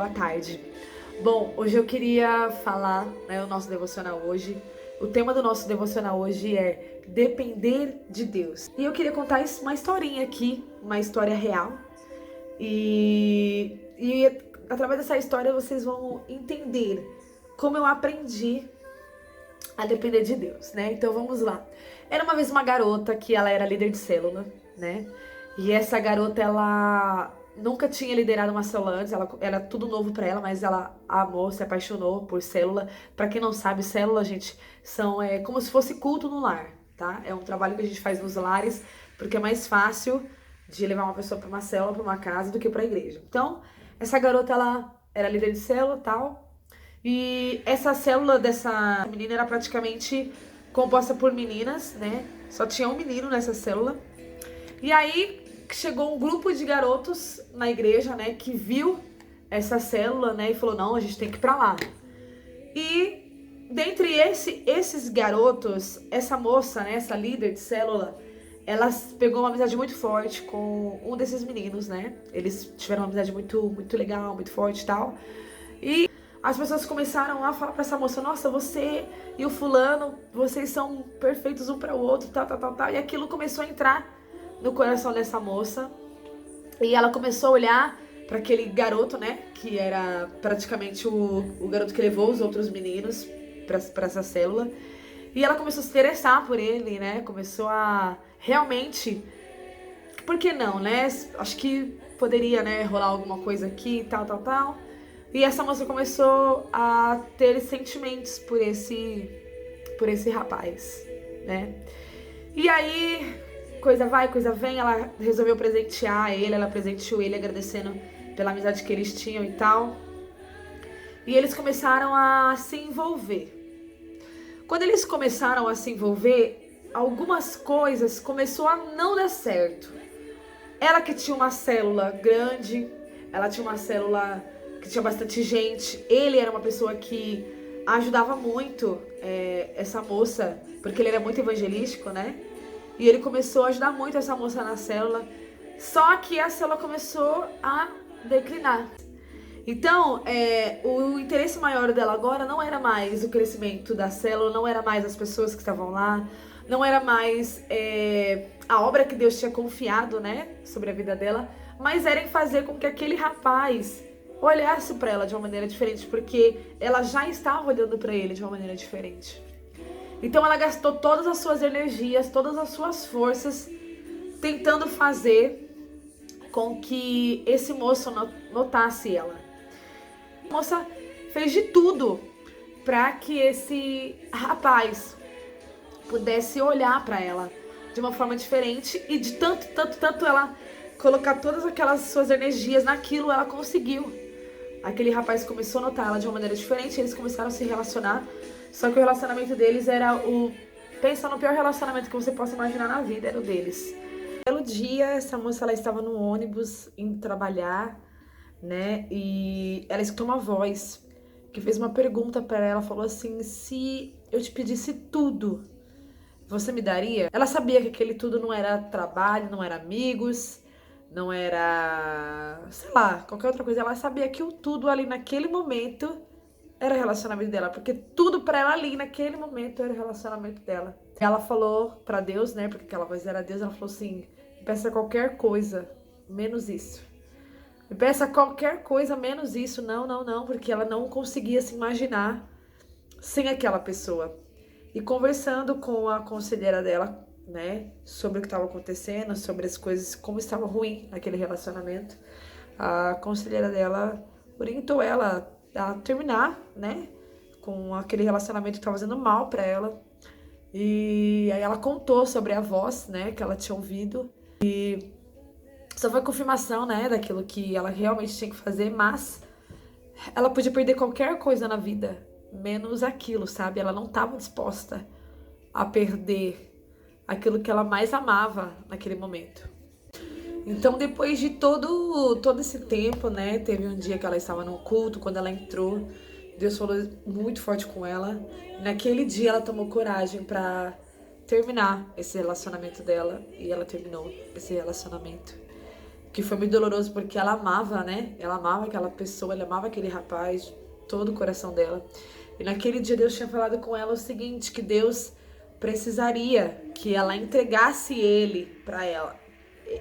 boa tarde. Bom, hoje eu queria falar, o nosso devocional hoje. O tema do nosso devocional hoje é depender de Deus. E eu queria contar uma historinha aqui, uma história real. E através dessa história vocês vão entender como eu aprendi a depender de Deus, né? Então vamos lá. Era uma vez uma garota que ela era líder de célula, né? E essa garota, ela nunca tinha liderado uma célula antes, ela era tudo novo pra ela, mas ela amou, se apaixonou por célula. Pra quem não sabe, célula, gente, é como se fosse culto no lar, tá? É um trabalho que a gente faz nos lares, porque é mais fácil de levar uma pessoa pra uma célula, pra uma casa, do que pra igreja. Então, essa garota, ela era líder de célula e tal. E essa célula dessa menina era praticamente composta por meninas, né? Só tinha um menino nessa célula. E aí chegou um grupo de garotos na igreja, né? Que viu essa célula, né? E falou, não, a gente tem que ir pra lá. E dentre esses garotos, essa moça, né? Essa líder de célula, ela pegou uma amizade muito forte com um desses meninos, né? Eles tiveram uma amizade muito legal, muito forte e tal. E as pessoas começaram a falar pra essa moça, nossa, você e o fulano, vocês são perfeitos um para o outro, tal. E aquilo começou a entrar no coração dessa moça. E ela começou a olhar para aquele garoto, né, que era praticamente o garoto que levou os outros meninos para essa célula. E ela começou a se interessar por ele, né, começou a realmente... Por que não, né? Acho que poderia, né, rolar alguma coisa aqui, tal. E essa moça começou a ter sentimentos por esse rapaz, né? E aí, coisa vai, coisa vem, ela resolveu presentear ele, ela presenteou ele agradecendo pela amizade que eles tinham e tal. E eles começaram a se envolver. Quando eles começaram a se envolver, algumas coisas começou a não dar certo. Ela que tinha uma célula grande, ela tinha uma célula que tinha bastante gente. Ele era uma pessoa que ajudava muito essa moça, porque ele era muito evangelístico, né? E ele começou a ajudar muito essa moça na célula. Só que a célula começou a declinar. Então, o interesse maior dela agora não era mais o crescimento da célula, não era mais as pessoas que estavam lá, não era mais a obra que Deus tinha confiado, né, sobre a vida dela, mas era em fazer com que aquele rapaz olhasse para ela de uma maneira diferente, porque ela já estava olhando para ele de uma maneira diferente. Então ela gastou todas as suas energias, todas as suas forças tentando fazer com que esse moço notasse ela. A moça fez de tudo para que esse rapaz pudesse olhar para ela de uma forma diferente, e de tanto ela colocar todas aquelas suas energias naquilo, ela conseguiu. Aquele rapaz começou a notar ela de uma maneira diferente, eles começaram a se relacionar, só que o relacionamento deles era pensa no pior relacionamento que você possa imaginar na vida, era o deles. Belo dia, essa moça, ela estava no ônibus indo trabalhar, né, e ela escutou uma voz que fez uma pergunta para ela, falou assim, se eu te pedisse tudo, você me daria? Ela sabia que aquele tudo não era trabalho, não era amigos, não era, sei lá, qualquer outra coisa. Ela sabia que o tudo ali naquele momento era o relacionamento dela, porque tudo pra ela ali naquele momento era o relacionamento dela. Ela falou pra Deus, né, porque aquela voz era Deus, ela falou assim, me peça qualquer coisa, menos isso. Me peça qualquer coisa, menos isso. Não, porque ela não conseguia se imaginar sem aquela pessoa. E conversando com a conselheira dela, né, sobre o que estava acontecendo, sobre as coisas, como estava ruim naquele relacionamento, a conselheira dela orientou ela a terminar, né, com aquele relacionamento que estava fazendo mal para ela. E aí ela contou sobre a voz, né, que ela tinha ouvido, e só foi confirmação, né, daquilo que ela realmente tinha que fazer, mas ela podia perder qualquer coisa na vida, menos aquilo, sabe? Ela não estava disposta a perder aquilo que ela mais amava naquele momento. Então, depois de todo esse tempo, né, teve um dia que ela estava num culto, quando ela entrou, Deus falou muito forte com ela. Naquele dia ela tomou coragem para terminar esse relacionamento dela, e ela terminou esse relacionamento. que foi muito doloroso porque ela amava, né? Ela amava aquela pessoa, ela amava aquele rapaz, todo o coração dela. E naquele dia Deus tinha falado com ela o seguinte, que Deus precisaria que ela entregasse ele para ela,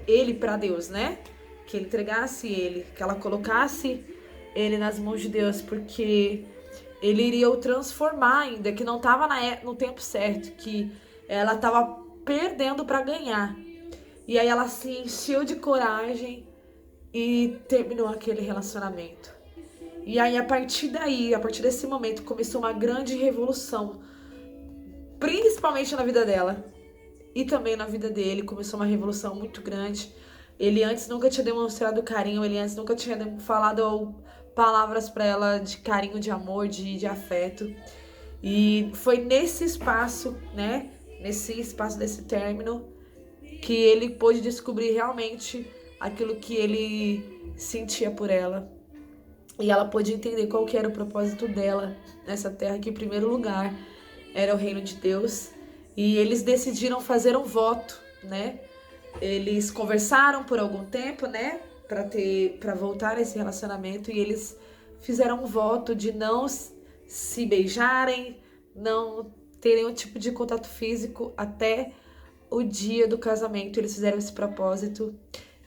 ele para Deus, né? Que ele entregasse ele, que ela colocasse ele nas mãos de Deus, porque ele iria o transformar ainda, que não estava no tempo certo, que ela estava perdendo para ganhar. E aí ela se encheu de coragem e terminou aquele relacionamento. E aí a partir daí, a partir desse momento, começou uma grande revolução, principalmente na vida dela e também na vida dele. Começou uma revolução muito grande. Ele antes nunca tinha demonstrado carinho, ele antes nunca tinha falado palavras para ela de carinho, de amor, de afeto. E foi nesse espaço, né, nesse espaço desse término, que ele pôde descobrir realmente aquilo que ele sentia por ela. E ela pôde entender qual que era o propósito dela nessa terra, que em primeiro lugar era o reino de Deus. E eles decidiram fazer um voto, né? Eles conversaram por algum tempo, né? Para voltar a esse relacionamento. E eles fizeram um voto de não se beijarem, não terem um tipo de contato físico até o dia do casamento. Eles fizeram esse propósito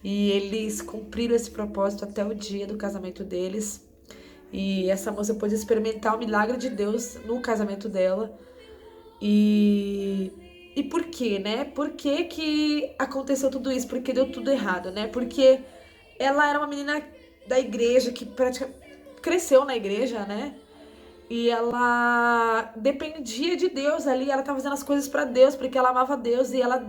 e eles cumpriram esse propósito até o dia do casamento deles. E essa moça pôde experimentar o milagre de Deus no casamento dela. E por quê, né? Por que aconteceu tudo isso? Porque deu tudo errado, né? Porque ela era uma menina da igreja que praticamente cresceu na igreja, né? E ela dependia de Deus ali, ela estava fazendo as coisas para Deus, porque ela amava Deus, e ela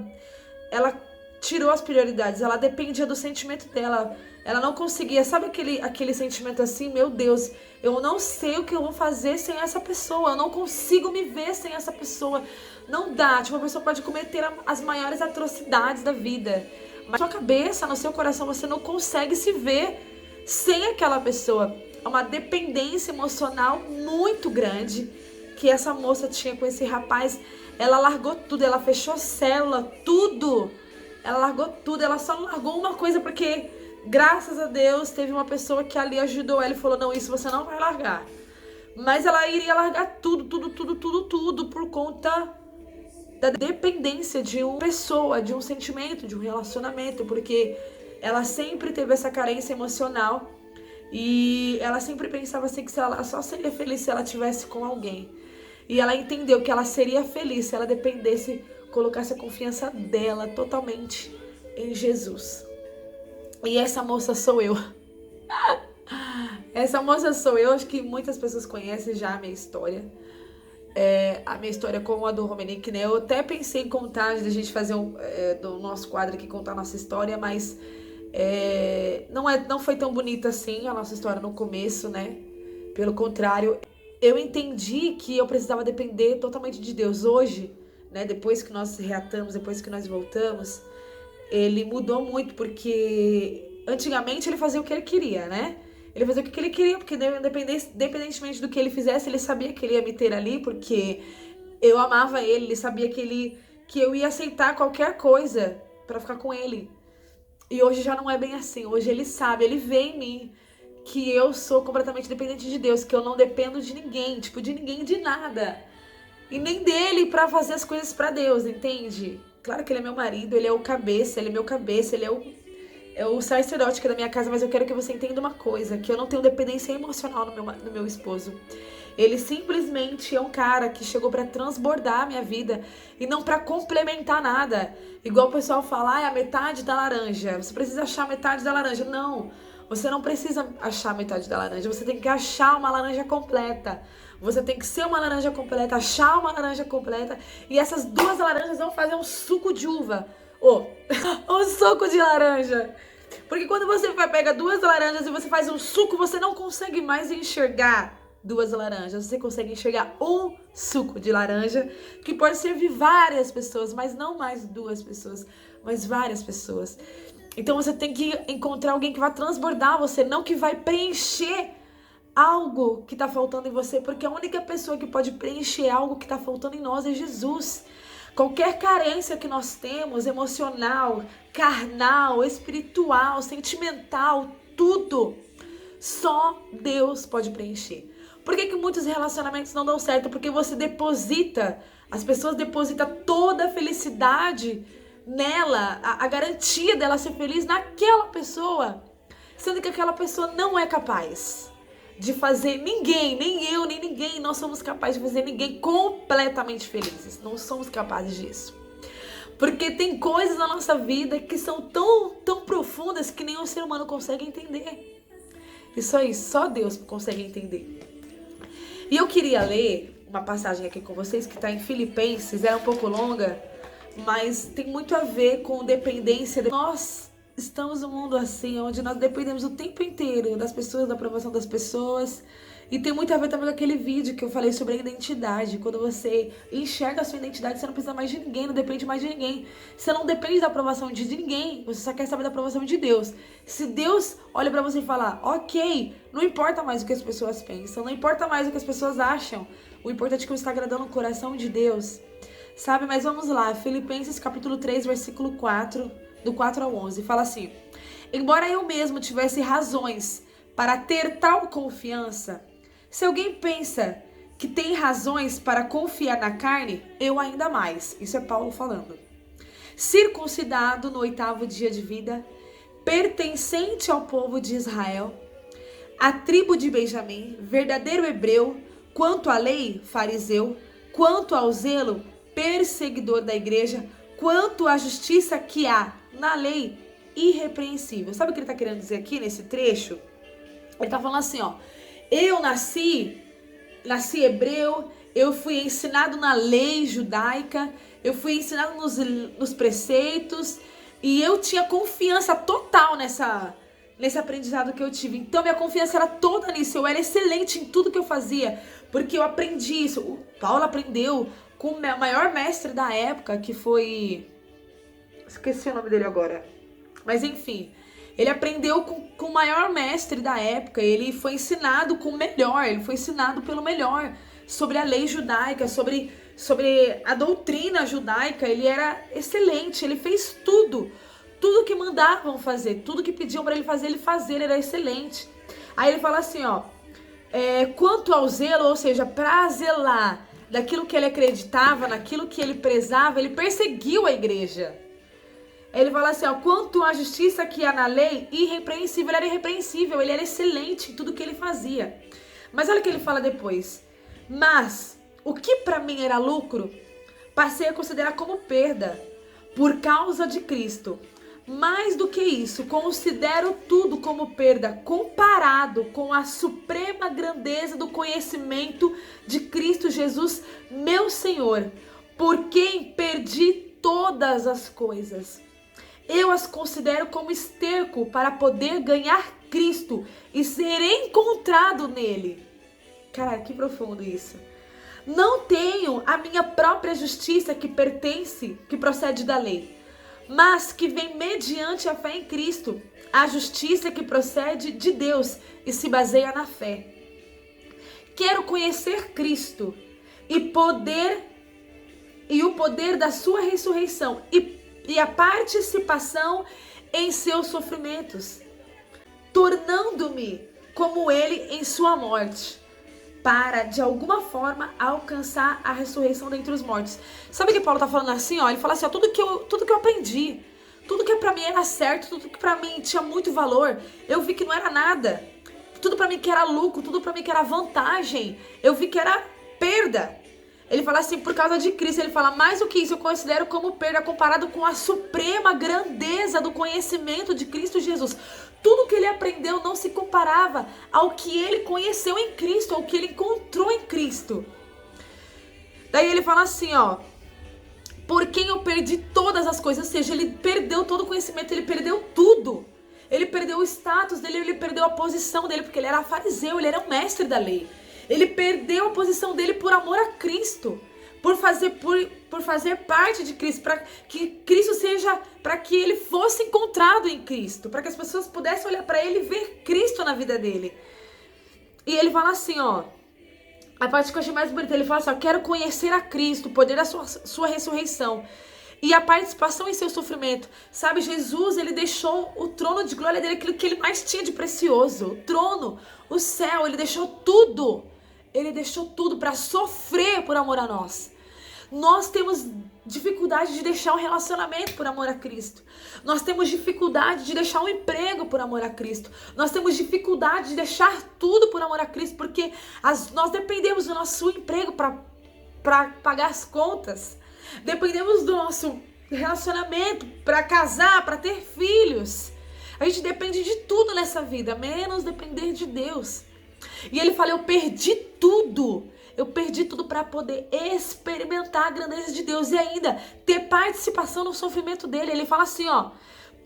tirou as prioridades, ela dependia do sentimento dela. Ela não conseguia, sabe aquele sentimento assim, meu Deus, eu não sei o que eu vou fazer sem essa pessoa, eu não consigo me ver sem essa pessoa. Não dá, tipo, uma pessoa pode cometer as maiores atrocidades da vida, mas na sua cabeça, no seu coração, você não consegue se ver sem aquela pessoa. É uma dependência emocional muito grande que essa moça tinha com esse rapaz. Ela largou tudo, ela fechou célula, tudo. Ela largou tudo, ela só não largou uma coisa porque, graças a Deus, teve uma pessoa que ali ajudou ela e falou, não, isso você não vai largar. Mas ela iria largar tudo por conta da dependência de uma pessoa, de um sentimento, de um relacionamento, porque ela sempre teve essa carência emocional e ela sempre pensava assim que ela só seria feliz se ela estivesse com alguém. E ela entendeu que ela seria feliz se ela dependesse, colocasse a confiança dela totalmente em Jesus. E essa moça sou eu. Essa moça sou eu. Acho que muitas pessoas conhecem já a minha história. A minha história com a do Romenick, né? Eu até pensei em contar, antes da gente fazer do nosso quadro aqui, contar a nossa história, mas não foi tão bonita assim a nossa história no começo, né? Pelo contrário, eu entendi que eu precisava depender totalmente de Deus. Hoje, né, depois que nós reatamos, depois que nós voltamos, ele mudou muito, porque antigamente ele fazia o que ele queria, né? Ele fazia o que ele queria, porque independentemente do que ele fizesse, ele sabia que ele ia me ter ali, porque eu amava ele, ele sabia que eu ia aceitar qualquer coisa pra ficar com ele. E hoje já não é bem assim, hoje ele sabe, ele vê em mim que eu sou completamente dependente de Deus, que eu não dependo de ninguém, tipo, de ninguém, de nada. E nem dele pra fazer as coisas pra Deus, entende? Claro que ele é meu marido, ele é o cabeça, ele é meu cabeça, ele é o sacerdote da minha casa, mas eu quero que você entenda uma coisa, que eu não tenho dependência emocional no meu esposo. Ele simplesmente é um cara que chegou pra transbordar a minha vida e não pra complementar nada. Igual o pessoal fala, a metade da laranja, você precisa achar a metade da laranja. Não, você não precisa achar a metade da laranja, você tem que achar uma laranja completa. Você tem que ser uma laranja completa, achar uma laranja completa. E essas duas laranjas vão fazer um suco de uva. Um suco de laranja. Porque quando você pega duas laranjas e você faz um suco, você não consegue mais enxergar duas laranjas. Você consegue enxergar um suco de laranja que pode servir várias pessoas, mas não mais duas pessoas, mas várias pessoas. Então você tem que encontrar alguém que vai transbordar você, não que vai preencher algo que tá faltando em você, porque a única pessoa que pode preencher algo que tá faltando em nós é Jesus. Qualquer carência que nós temos, emocional, carnal, espiritual, sentimental, tudo, só Deus pode preencher. Por que muitos relacionamentos não dão certo? Porque você deposita, as pessoas depositam toda a felicidade nela, a garantia dela ser feliz naquela pessoa, sendo que aquela pessoa não é capaz de fazer ninguém, nem eu, nem ninguém, nós somos capazes de fazer ninguém completamente felizes. Não somos capazes disso. Porque tem coisas na nossa vida que são tão profundas que nenhum ser humano consegue entender. Isso aí, só Deus consegue entender. E eu queria ler uma passagem aqui com vocês que está em Filipenses, é um pouco longa, mas tem muito a ver com dependência. Nós estamos num mundo assim, onde nós dependemos o tempo inteiro das pessoas, da aprovação das pessoas. E tem muito a ver também com aquele vídeo que eu falei sobre a identidade. Quando você enxerga a sua identidade, você não precisa mais de ninguém, não depende mais de ninguém. Você não depende da aprovação de ninguém, você só quer saber da aprovação de Deus. Se Deus olha pra você e fala, ok, não importa mais o que as pessoas pensam, não importa mais o que as pessoas acham. O importante é que você está agradando o coração de Deus. Sabe, mas vamos lá. Filipenses capítulo 3, versículo 4, do 4 ao 11. Fala assim, embora eu mesmo tivesse razões para ter tal confiança, se alguém pensa que tem razões para confiar na carne, eu ainda mais. Isso é Paulo falando. Circuncidado no 8º dia de vida, pertencente ao povo de Israel, a tribo de Benjamim, verdadeiro hebreu, quanto à lei, fariseu, quanto ao zelo, perseguidor da igreja, quanto à justiça que há na lei, irrepreensível. Sabe o que ele está querendo dizer aqui nesse trecho? Ele está falando assim, ó. Eu nasci hebreu, eu fui ensinado na lei judaica, eu fui ensinado nos preceitos e eu tinha confiança total nesse aprendizado que eu tive. Então minha confiança era toda nisso, eu era excelente em tudo que eu fazia, porque eu aprendi isso. O Paulo aprendeu com o maior mestre da época, que foi... esqueci o nome dele agora, mas enfim... Ele aprendeu com o maior mestre da época, ele foi ensinado com o melhor, ele foi ensinado pelo melhor sobre a lei judaica, sobre a doutrina judaica. Ele era excelente, ele fez tudo que mandavam fazer, tudo que pediam para ele fazer, ele era excelente. Aí ele fala assim, ó, quanto ao zelo, ou seja, para zelar daquilo que ele acreditava, naquilo que ele prezava, ele perseguiu a igreja. Ele fala assim, ó, quanto à justiça que há na lei, irrepreensível, ele era irrepreensível, ele era excelente em tudo que ele fazia. Mas olha o que ele fala depois. Mas, o que para mim era lucro, passei a considerar como perda, por causa de Cristo. Mais do que isso, considero tudo como perda, comparado com a suprema grandeza do conhecimento de Cristo Jesus, meu Senhor, por quem perdi todas as coisas. Eu as considero como esterco para poder ganhar Cristo e ser encontrado nele. Cara, que profundo isso. Não tenho a minha própria justiça que procede da lei, mas que vem mediante a fé em Cristo, a justiça que procede de Deus e se baseia na fé. Quero conhecer Cristo e o poder da sua ressurreição e a participação em seus sofrimentos, tornando-me como ele em sua morte, para, de alguma forma, alcançar a ressurreição dentre os mortos. Sabe o que Paulo tá falando assim? Ó? Ele fala assim, ó, tudo que eu aprendi, tudo que pra mim era certo, tudo que pra mim tinha muito valor, eu vi que não era nada. Tudo pra mim que era lucro, tudo pra mim que era vantagem, eu vi que era perda. Ele fala assim, por causa de Cristo, ele fala, mais do que isso eu considero como perda comparado com a suprema grandeza do conhecimento de Cristo Jesus. Tudo que ele aprendeu não se comparava ao que ele conheceu em Cristo, ao que ele encontrou em Cristo. Daí ele fala assim, ó, por quem eu perdi todas as coisas, ou seja, ele perdeu todo o conhecimento, ele perdeu tudo. Ele perdeu o status dele, ele perdeu a posição dele, porque ele era fariseu, ele era um mestre da lei. Ele perdeu a posição dele por amor a Cristo, por fazer parte de Cristo, para que Cristo seja, para que ele fosse encontrado em Cristo, para que as pessoas pudessem olhar para ele e ver Cristo na vida dele. E ele fala assim, ó, A parte que eu achei mais bonita, ele fala assim, ó, quero conhecer a Cristo, o poder da sua ressurreição e a participação em seu sofrimento. Sabe, Jesus, ele deixou o trono de glória dele, aquilo que ele mais tinha de precioso, o trono, o céu, ele deixou tudo. Ele deixou tudo para sofrer por amor a nós. Nós temos dificuldade de deixar um relacionamento por amor a Cristo. Nós temos dificuldade de deixar um emprego por amor a Cristo. Nós temos dificuldade de deixar tudo por amor a Cristo, porque nós dependemos do nosso emprego para pagar as contas. Dependemos do nosso relacionamento para casar, para ter filhos. A gente depende de tudo nessa vida, menos depender de Deus. E ele fala, eu perdi tudo. Eu perdi tudo para poder experimentar a grandeza de Deus e ainda ter participação no sofrimento dele. Ele fala assim, ó,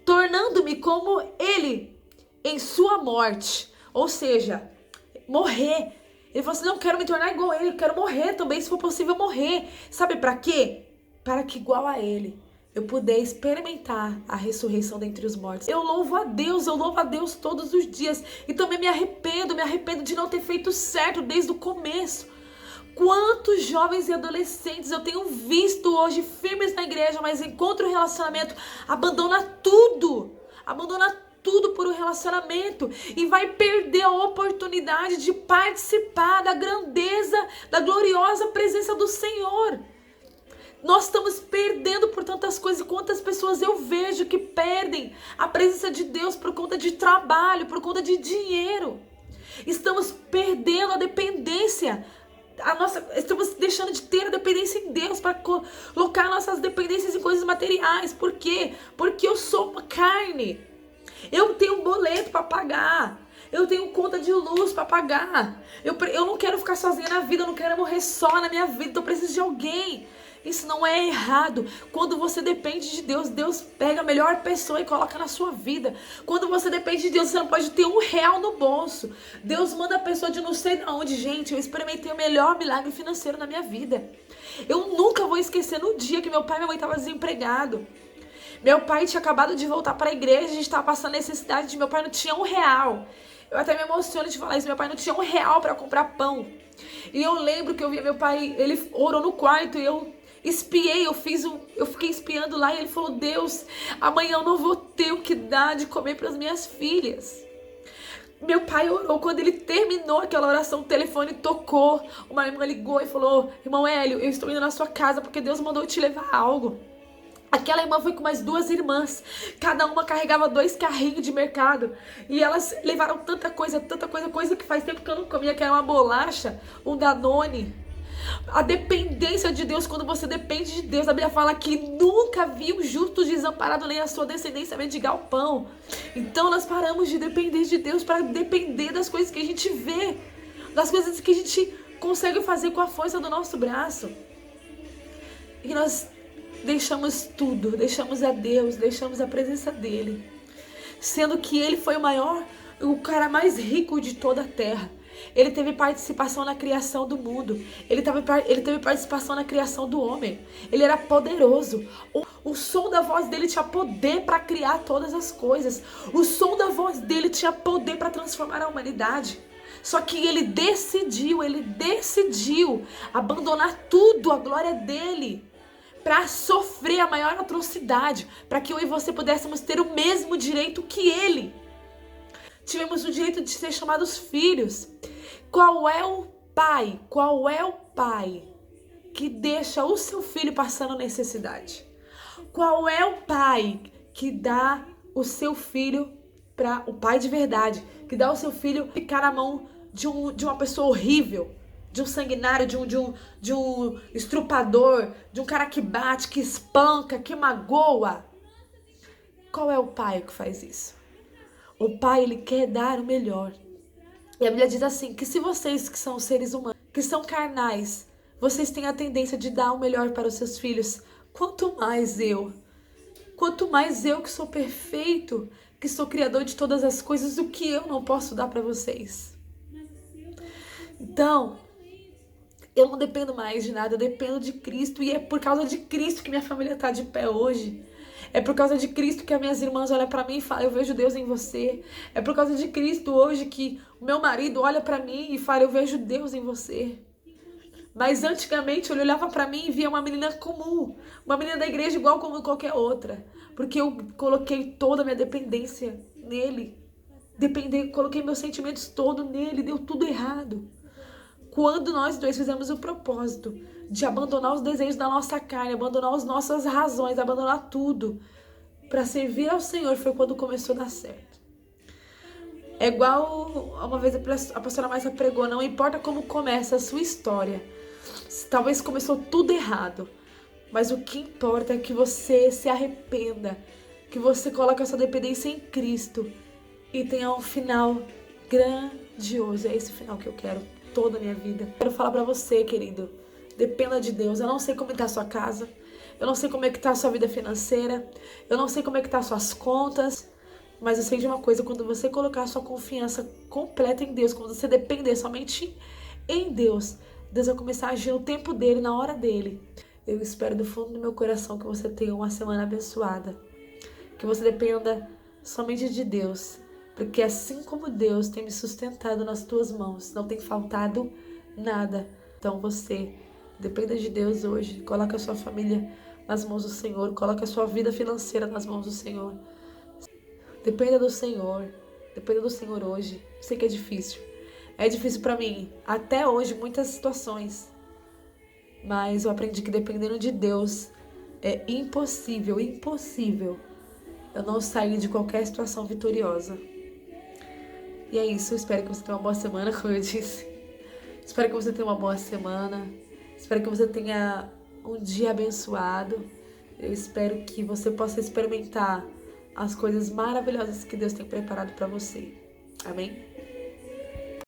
tornando-me como ele em sua morte. Ou seja, morrer. Ele falou assim, não quero me tornar igual a ele, eu quero morrer também, se for possível morrer. Sabe para quê? Para que igual a ele eu puder experimentar a ressurreição dentre os mortos. Eu louvo a Deus todos os dias. E também me arrependo de não ter feito certo desde o começo. Quantos jovens e adolescentes eu tenho visto hoje firmes na igreja, mas encontra o relacionamento, abandona tudo por um relacionamento e vai perder a oportunidade de participar da grandeza, da gloriosa presença do Senhor. Nós estamos perdendo por tantas coisas. Quantas pessoas eu vejo que perdem a presença de Deus por conta de trabalho, por conta de dinheiro. Estamos perdendo a dependência. Estamos deixando de ter a dependência em Deus para colocar nossas dependências em coisas materiais. Por quê? Porque eu sou uma carne. Eu tenho um boleto para pagar. Eu tenho conta de luz para pagar. Eu não quero ficar sozinha na vida. Eu não quero morrer só na minha vida. Então eu preciso de alguém. Isso não é errado. Quando você depende de Deus, Deus pega a melhor pessoa e coloca na sua vida. Quando você depende de Deus, você não pode ter R$1 no bolso. Deus manda a pessoa de não sei de onde. Gente, eu experimentei o melhor milagre financeiro na minha vida. Eu nunca vou esquecer no dia que meu pai e minha mãe estavam desempregados. Meu pai tinha acabado de voltar para a igreja, a gente estava passando necessidade, meu pai não tinha R$1. Eu até me emociono de falar isso, meu pai não tinha R$1 para comprar pão. E eu lembro que eu via meu pai, ele orou no quarto e eu espiei, eu fiquei espiando lá e ele falou, Deus, amanhã eu não vou ter o que dar de comer para as minhas filhas. Meu pai orou, quando ele terminou aquela oração, o telefone tocou, uma irmã ligou e falou, irmão Hélio, eu estou indo na sua casa porque Deus mandou te levar algo. Aquela irmã foi com mais 2 irmãs, cada uma carregava 2 carrinhos de mercado e elas levaram tanta coisa que faz tempo que eu não comia, que era uma bolacha, um Danone. A dependência de Deus, quando você depende de Deus, a Bíblia fala que nunca viu o justo desamparado nem a sua descendência mendigar o pão. Então nós paramos de depender de Deus para depender das coisas que a gente vê, das coisas que a gente consegue fazer com a força do nosso braço. E nós deixamos tudo, deixamos a Deus, deixamos a presença dele, sendo que ele foi o cara mais rico de toda a terra. Ele teve participação na criação do mundo. Ele teve participação na criação do homem. Ele era poderoso. O som da voz dele tinha poder para criar todas as coisas. O som da voz dele tinha poder para transformar a humanidade. Só que ele decidiu abandonar tudo, a glória dele, para sofrer a maior atrocidade, para que eu e você pudéssemos ter o mesmo direito que ele. Tivemos o direito de ser chamados filhos. Qual é o pai que deixa o seu filho passando necessidade? Qual é o pai que dá o seu filho para o pai de verdade, que dá o seu filho ficar na mão de uma pessoa horrível, de um sanguinário, de um estrupador, de um cara que bate, que espanca, que magoa? Qual é o pai que faz isso? O pai, ele quer dar o melhor. E a Bíblia diz assim, que se vocês que são seres humanos, que são carnais, vocês têm a tendência de dar o melhor para os seus filhos, quanto mais eu que sou perfeito, que sou criador de todas as coisas, o que eu não posso dar para vocês? Então, eu não dependo mais de nada, eu dependo de Cristo, e é por causa de Cristo que minha família está de pé hoje. É por causa de Cristo que as minhas irmãs olham para mim e falam, eu vejo Deus em você. É por causa de Cristo hoje que o meu marido olha para mim e fala, eu vejo Deus em você. Mas antigamente ele olhava pra mim e via uma menina comum, uma menina da igreja igual como qualquer outra, porque eu coloquei toda a minha dependência nele. Coloquei meus sentimentos todos nele, deu tudo errado. Quando nós dois fizemos o propósito de abandonar os desejos da nossa carne, abandonar as nossas razões, abandonar tudo para servir ao Senhor, foi quando começou a dar certo. É igual uma vez a pastora Márcia pregou, não importa como começa a sua história, talvez começou tudo errado, mas o que importa é que você se arrependa, que você coloque a sua dependência em Cristo e tenha um final grandioso. É esse final que eu quero toda a minha vida. Quero falar pra você, querido, dependa de Deus. Eu não sei como está a sua casa, eu não sei como é que tá a sua vida financeira, eu não sei como é que tá as suas contas, mas eu sei de uma coisa: quando você colocar a sua confiança completa em Deus, quando você depender somente em Deus, Deus vai começar a agir no tempo dele, na hora dele. Eu espero do fundo do meu coração que você tenha uma semana abençoada, que você dependa somente de Deus, porque assim como Deus tem me sustentado nas tuas mãos, não tem faltado nada. Então você dependa de Deus hoje, coloque a sua família nas mãos do Senhor, coloque a sua vida financeira nas mãos do Senhor. Dependa do Senhor hoje. Eu sei que é difícil pra mim, até hoje, muitas situações, mas eu aprendi que dependendo de Deus é impossível eu não sair de qualquer situação vitoriosa. E é isso, eu espero que você tenha uma boa semana, como eu disse. Espero que você tenha uma boa semana. Espero que você tenha um dia abençoado. Eu espero que você possa experimentar as coisas maravilhosas que Deus tem preparado para você. Amém?